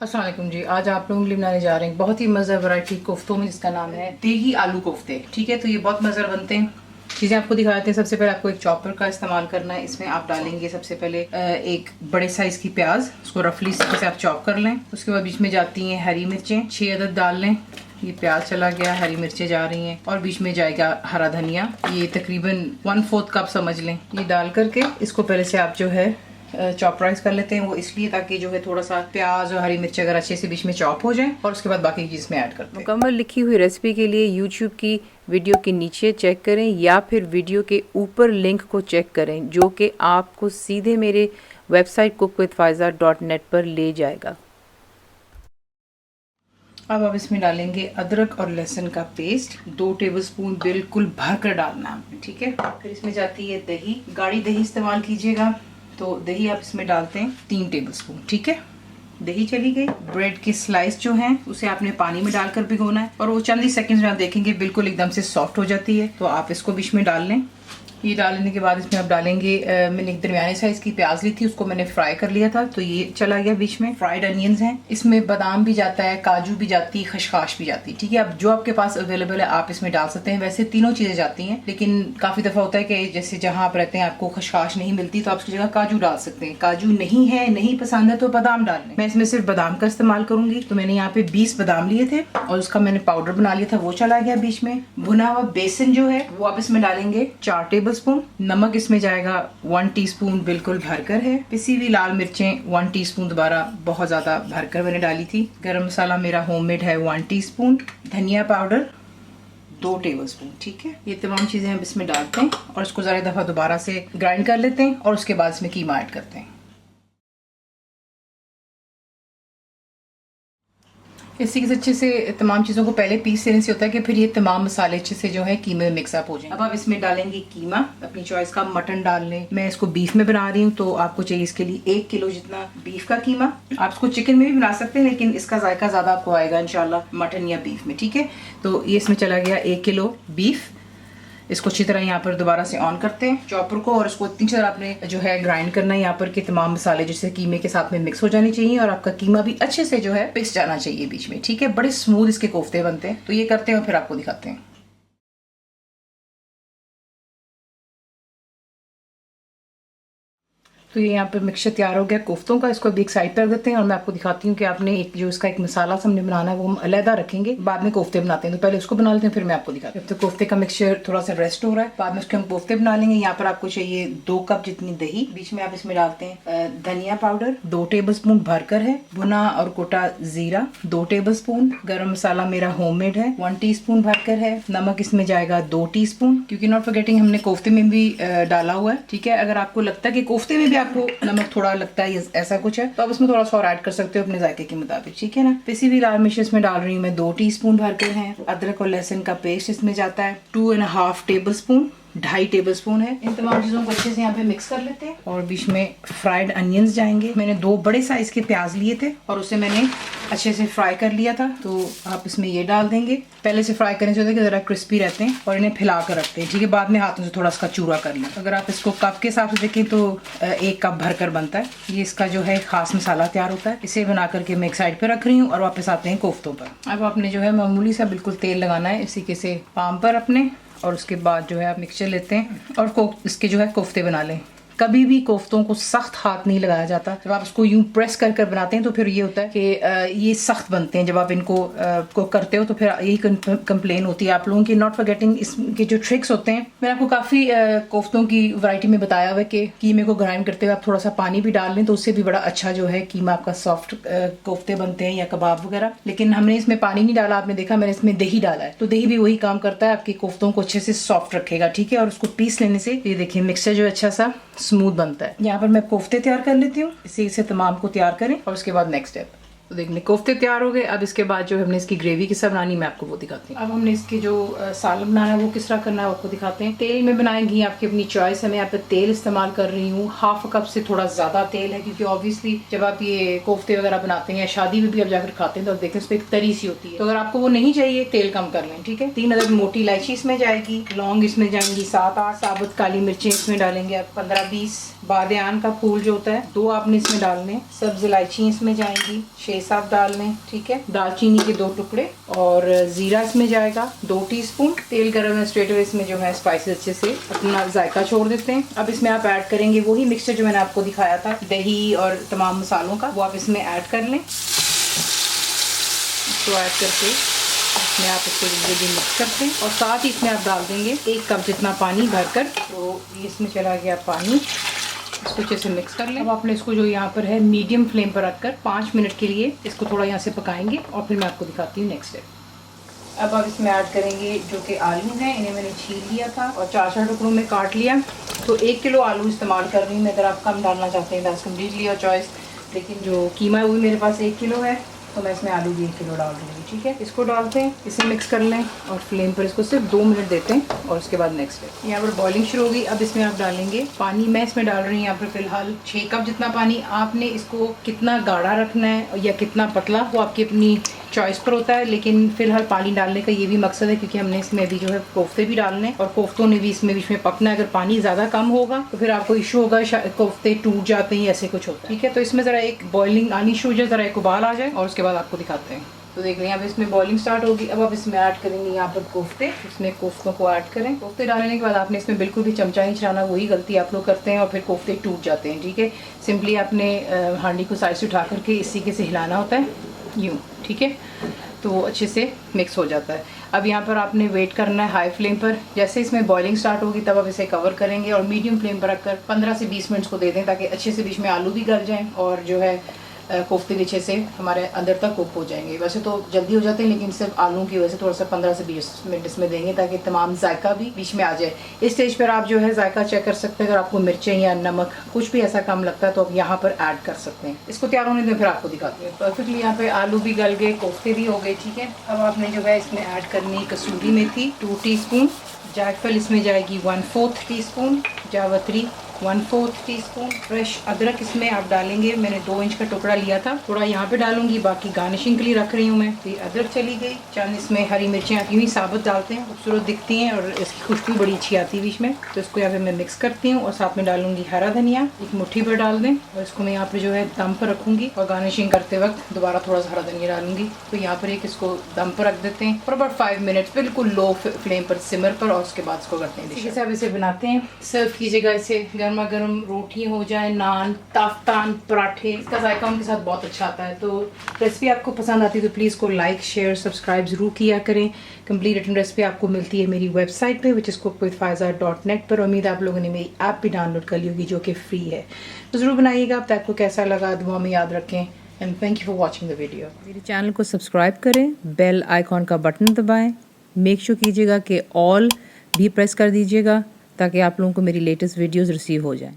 अस्सलाम वालेकुम जी। आज आप लोगों के लिए बनाने जा रहे हैं बहुत ही मज़ेदार वैरायटी कोफ्तों में, जिसका नाम है देही आलू कोफ्ते। ठीक है, तो ये बहुत मज़ेदार बनते हैं। चीज़ें आपको दिखा देते हैं। सबसे पहले आपको एक चॉपर का इस्तेमाल करना है। इसमें आप डालेंगे सबसे पहले एक बड़े साइज़ की प्याज, उसको रफली से आप चॉप कर लें। उसके बाद बीच में जाती हैं हरी मिर्चें, 6 अदद डाल लें। ये प्याज चला गया, हरी मिर्चें जा रही हैं और बीच में जाएगा हरा धनिया। ये तकरीबन 1/4 कप समझ लें। ये डाल करके इसको पहले से आप जो है चॉपराइज कर लेते हैं। वो इसलिए ताकि जो है थोड़ा सा प्याज और हरी मिर्च अगर अच्छे से बीच में चॉप हो जाए, और उसके बाद बाकी चीज़ में ऐड करते हैं। मुकम्मल लिखी हुई रेसिपी के लिए यूट्यूब की वीडियो के नीचे चेक करें या फिर वीडियो के ऊपर लिंक को चेक करें, जो कि आपको सीधे मेरे वेबसाइट cookwithfaiza.net पर ले जाएगा। अब आप इसमें डालेंगे अदरक और लहसुन का पेस्ट, 2 टेबलस्पून बिल्कुल भर कर डालना है आपने। ठीक है, फिर इसमें जाती है दही। गाढ़ी दही इस्तेमाल कीजिएगा। तो दही आप इसमें डालते हैं 3 टेबलस्पून। ठीक है, दही चली गई। ब्रेड के स्लाइस जो हैं उसे आपने पानी में डालकर भिगोना है, और वो चंद ही सेकंड्स में आप देखेंगे बिल्कुल एकदम से सॉफ्ट हो जाती है। तो आप इसको बीच में डाल लें। ये डालने के बाद इसमें आप डालेंगे मैंने एक दरमियाने साइज की प्याज ली थी, उसको मैंने फ्राई कर लिया था, तो ये चला गया बीच में। फ्राइड अनियंस हैं, इसमें बादाम भी जाता है, काजू भी जाती है, खशखाश भी जाती है। ठीक है, अब जो आपके पास अवेलेबल है आप इसमें डाल सकते हैं। वैसे तीनों चीजें जाती हैं, लेकिन काफी दफा होता है कि जैसे जहां आप रहते हैं आपको खशखाश नहीं मिलती, तो आप उसकी जगह काजू डाल सकते हैं। काजू नहीं है, नहीं पसंद है, तो बादाम डाल लें। मैं इसमें सिर्फ बादाम का इस्तेमाल करूंगी। तो मैंने यहाँ पे 20 बादाम लिए थे और उसका मैंने पाउडर बना लिया था, वो चला गया बीच में। भुना हुआ बेसन जो है वो आप इसमें डालेंगे 4 टेबलस्पून। नमक इसमें जाएगा 1 टीस्पून बिल्कुल भरकर है। पिसी हुई लाल मिर्चें 1 टीस्पून, दोबारा बहुत ज्यादा भरकर मैंने डाली थी। गरम मसाला मेरा होममेड है 1 टीस्पून। धनिया पाउडर 2 टेबलस्पून। ठीक है, ये तमाम चीजें हम इसमें डालते हैं और इसको जरा दफा दोबारा से ग्राइंड कर लेते हैं, और उसके बाद इसमें कीमा ऐड करते हैं। इसी के अच्छे से तमाम चीज़ों को पहले पीस लेने से होता है कि फिर ये तमाम मसाले अच्छे से जो है कीमे में मिक्सअप हो जाए। अब आप इसमें डालेंगे कीमा, अपनी चॉइस का मटन डाल लें। मैं इसको बीफ में बना रही हूँ, तो आपको चाहिए इसके लिए 1 किलो जितना बीफ का कीमा। आप इसको चिकन में भी बना सकते हैं, लेकिन इसका जायका ज़्यादा आपको आएगा इंशाल्लाह मटन या बीफ में। ठीक है, तो ये इसमें चला गया 1 किलो बीफ। इसको अच्छी तरह यहाँ पर दोबारा से ऑन करते हैं चॉपर को, और इसको इतनी तरह आपने जो है ग्राइंड करना है। यहाँ पर के तमाम मसाले जैसे कीमे के साथ में मिक्स हो जाने चाहिए, और आपका कीमा भी अच्छे से जो है पिस जाना चाहिए बीच में। ठीक है, बड़े स्मूथ इसके कोफ्ते बनते हैं। तो ये करते हैं और फिर आपको दिखाते हैं। तो ये यहाँ पे मिक्सचर तैयार हो गया कोफ्तों का। इसको भी एक साइड पर रख देते हैं, और मैं आपको दिखाती हूँ कि आपने एक जो इसका एक मसाला हमने बनाना है वो हम अलहदा रखेंगे, बाद में कोफ्ते बनाते हैं। तो पहले उसको बना लेते हैं, फिर मैं आपको दिखाती हूँ। तो कोफ्ते का मिक्सचर थोड़ा सा रेस्ट हो रहा है, बाद में उसके हम कोफ्ते बना लेंगे। यहाँ पर आपको चाहिए 2 कप जितनी दही। बीच में आप इसमें डालते हैं धनिया पाउडर 2 टेबलस्पून भरकर है। भुना और कोटा जीरा 2 टेबलस्पून। गरम मसाला मेरा होममेड है 1 टीस्पून भरकर है। नमक इसमें जाएगा 2 टीस्पून, क्योंकि नॉट फॉरगेटिंग हमने कोफ्ते में भी डाला हुआ है। ठीक है, अगर आपको लगता है कि कोफ्ते में भी आपको नमक थोड़ा लगता है ऐसा कुछ है, तो आप उसमें थोड़ा सा और ऐड कर सकते हो अपने जायके के मुताबिक। ठीक है ना। पिसी हुई लाल मिर्च इसमें डाल रही हूँ मैं 2 टीस्पून भरकर है। अदरक और लहसुन का पेस्ट इसमें जाता है 2.5 टेबलस्पून, 2.5 टेबलस्पून है। इन तमाम चीजों को अच्छे से यहाँ पे मिक्स कर लेते हैं, और बीच में फ्राइड अनियंस जाएंगे। मैंने 2 बड़े साइज के प्याज लिए थे और उसे मैंने अच्छे से फ्राई कर लिया था, तो आप इसमें ये डाल देंगे। पहले से फ्राई करने से होता है कि जरा क्रिस्पी रहते हैं, और इन्हें फैला कर रखते हैं। ठीक है, बाद में हाथों से थोड़ा इसका चूरा कर लें। अगर आप इसको कप के हिसाब से देखें तो 1 कप भरकर बनता है। ये इसका जो है खास मसाला तैयार होता है। इसे बना करके मैं एक साइड पे रख रही हूँ, और वापस आते हैं कोफ्तों पर। अब आपने जो है मामूली सा बिल्कुल तेल लगाना है इसी के से पाम पर अपने, और उसके बाद जो है आप मिक्सचर लेते हैं और इसके जो है कोफ्ते बना लें। कभी भी कोफ्तों को सख्त हाथ नहीं लगाया जाता। जब आप इसको यूं प्रेस कर कर बनाते हैं तो फिर ये होता है कि ये सख्त बनते हैं। जब आप इनको को करते हो तो फिर यही कंप्लेन होती है आप लोगों की। नॉट फॉरगेटिंग इसके जो ट्रिक्स होते हैं, मैंने आपको काफ़ी कोफ्तों की वैरायटी में बताया हुआ है कि कीमे को ग्राइंड करते हुए आप थोड़ा सा पानी भी डाल लें, तो उससे भी बड़ा अच्छा जो है कीमा आपका सॉफ्ट कोफ्ते बनते हैं या कबाब वगैरह। लेकिन हमने इसमें पानी नहीं डाला, आपने देखा मैंने इसमें दही डाला है, तो दही भी वही काम करता है, आपके कोफ्तों को अच्छे से सॉफ्ट रखेगा। ठीक है, और उसको पीस लेने से ये देखिए मिक्सचर जो अच्छा सा स्मूथ बनता है। यहाँ पर मैं कोफ्ते तैयार कर लेती हूँ। इसी से तमाम को तैयार करें, और उसके बाद नेक्स्ट स्टेप। तो देखने कोफ्ते तैयार हो गए। अब इसके बाद जो हमने इसकी ग्रेवी किस तरह बनानी मैं आपको वो दिखाती हूँ। अब हमने इसके जो सालन बनाना है वो किस तरह करना है आपको दिखाते हैं। तेल में बनाएंगी, आपकी अपनी चॉइस है। मैं यहाँ पे तेल इस्तेमाल कर रही हूँ 1/2 कप से थोड़ा ज्यादा तेल है, क्योंकि ऑब्वियसली जब आप ये कोफ्ते वगैरह बनाते हैं या शादी में भी आप जाकर खाते हैं तो आप देखते हैं उस पर एक तरी सी होती है। तो अगर आपको वो नहीं चाहिए तेल कम कर लें। ठीक है, 3 अदद मोटी इलायची इसमें जाएगी, लौंग इसमें जाएंगी 7-8, साबुत काली मिर्चें इसमें डालेंगे आप 15-20, बादियान का फूल जो होता है 2 आपने इसमें डालने, सब्ज इलायची इसमें जाएंगी 6-7 डालने, ठीक है। दालचीनी के 2 टुकड़े और जीरा इसमें जाएगा 2 टीस्पून। तेल गर्म है, स्ट्रेट अवे इसमें जो है स्पाइसेस अच्छे से अपना जायका छोड़ देते हैं। अब इसमें आप ऐड करेंगे वही मिक्सचर जो मैंने आपको दिखाया था दही और तमाम मसालों का, वो आप इसमें ऐड कर लें। इसको ऐड करके इसमें आप इसको जल्दी मिक्स करते हैं और साथ ही इसमें आप डाल देंगे 1 कप जितना पानी भरकर। तो इसमें चला गया पानी, इसको अच्छे से मिक्स कर लें। अब आपने इसको जो यहाँ पर है मीडियम फ्लेम पर रखकर 5 मिनट के लिए इसको थोड़ा यहाँ से पकाएंगे और फिर मैं आपको दिखाती हूँ नेक्स्ट स्टेप। अब आप इसमें ऐड करेंगे जो कि आलू हैं, इन्हें मैंने छील लिया था और 4-4 टुकड़ों में काट लिया। तो 1 किलो आलू इस्तेमाल कर रही हूँ मैं। अगर आप कम डालना चाहते हैं दैट्स कम्प्लीटली योर चॉइस, लेकिन जो कीमा है वो भी मेरे पास 1 किलो है, तो मैं इसमें आलू भी 1 किलो डाल दूँगी, ठीक है। इसको डालते हैं, इसे मिक्स कर लें और फ्लेम पर इसको सिर्फ 2 मिनट देते हैं और उसके बाद नेक्स्ट है। यहाँ पर बॉइलिंग शुरू होगी। अब इसमें आप डालेंगे पानी। मैं इसमें डाल रही हूँ यहाँ पर फिलहाल 6 कप जितना पानी। आपने इसको कितना गाढ़ा रखना है या कितना पतला वो आपकी अपनी चॉइस पर होता है, लेकिन फिलहाल पानी डालने का ये भी मकसद है क्योंकि हमने इसमें भी जो है कोफ्ते भी डालने हैं और कोफ्तों ने भी इसमें बीच में पकना है। अगर पानी ज़्यादा कम होगा तो फिर आपको इशू होगा, कोफ्ते टूट जाते हैं, ऐसे कुछ होता है, ठीक है। तो इसमें ज़रा एक बॉइलिंग आनी शुरू हो जाए, ज़रा एक उबाल आ जाए और उसके बाद आपको दिखाते हैं। तो देख लें अब इसमें बॉइलिंग स्टार्ट होगी। अब आप इसमें ऐड करेंगे यहाँ पर कोफ्ते। इसमें कोफ्तों को ऐड करें। कोफ्ते डालने के बाद आपने इसमें बिल्कुल भी चमचा नहीं चलाना, वही गलती आप लोग करते हैं और फिर कोफ्ते टूट जाते हैं, ठीक है। सिंपली आपने हांडी को साइड से उठा करके इस तरीके से हिलाना होता है, यूँ, ठीक है। तो अच्छे से मिक्स हो जाता है। अब यहाँ पर आपने वेट करना है हाई फ्लेम पर। जैसे इसमें बॉइलिंग स्टार्ट होगी तब आप इसे कवर करेंगे और मीडियम फ्लेम पर रखकर 15 से 20 मिनट्स को दे दें ताकि अच्छे से बीच में आलू भी गल जाएं और जो है कोफ्ते भी अच्छे से हमारे अंदर तक कुक हो जाएंगे। वैसे तो जल्दी हो जाते हैं, लेकिन सिर्फ आलू की वजह से थोड़ा सा 15 से 20 मिनट इसमें देंगे ताकि तमाम जायका भी बीच में आ जाए। इस स्टेज पर आप जो है जायका चेक कर सकते हैं। अगर आपको मिर्चें या नमक कुछ भी ऐसा कम लगता है तो आप यहाँ पर ऐड कर सकते हैं। इसको तैयार होने दें, फिर आपको दिखाते हैं। परफेक्टली यहाँ पे आलू भी गल गए, कोफ्ते भी हो गए, ठीक है। अब आपने जो है इसमें ऐड करनी कसूरी मेथी 2 टीस्पून, जायफल इसमें जाएगी 1/4 टीस्पून, जावित्री 1/4 टीस्पून, फ्रेश अदरक इसमें आप डालेंगे। मैंने 2 इंच का टुकड़ा लिया था, थोड़ा यहाँ पे डालूंगी, बाकी गार्निशिंग के लिए रख रही हूँ मैं। तो ये अदरक चली गई। चंद इसमें हरी मिर्चें आप यूँ ही साबुत डालते हैं, खूबसूरत दिखती हैं और इसकी खुशबू बड़ी अच्छी आती है बीच में। तो इसको यहाँ पे मैं मिक्स करती हूँ और साथ में डालूंगी हरा धनिया, 1 मुट्ठी भर डाल दें और इसको मैं यहाँ पे जो है दम पर रखूँगी और गार्निशिंग करते वक्त दोबारा थोड़ा सा हरा धनिया डालूंगी। तो यहाँ पर एक इसको दम पर रख देते हैं फॉर अबाउट 5 मिनट्स, बिल्कुल लो फ्लेम पर सिमर पर, और उसके बाद इसको करते हैं। जैसे आप इसे बनाते हैं, सर्व कीजिएगा इसे गर्मा गर्म, रोटी हो जाए, नान, ताफ्तान, पराठे, इसका जायका उनके साथ बहुत अच्छा आता है। तो रेसिपी आपको पसंद आती है तो प्लीज़ को लाइक शेयर सब्सक्राइब ज़रूर किया करें। कंप्लीट रिटन रेसिपी आपको मिलती है मेरी वेबसाइट पे which is cookwithfaiza.net पर। उम्मीद है आप लोगों ने मेरी ऐप भी डाउनलोड कर ली होगी जो कि फ्री है। तो ज़रूर बनाइएगा। अब तक को कैसा लगा दुआ में याद रखें and thank you for watching the video. मेरे चैनल को सब्सक्राइब करें, बेल आइकॉन का बटन दबाएं, मेक श्योर कीजिएगा कि ऑल भी प्रेस कर दीजिएगा ताकि आप लोगों को मेरी लेटेस्ट वीडियोस रिसीव हो जाएं।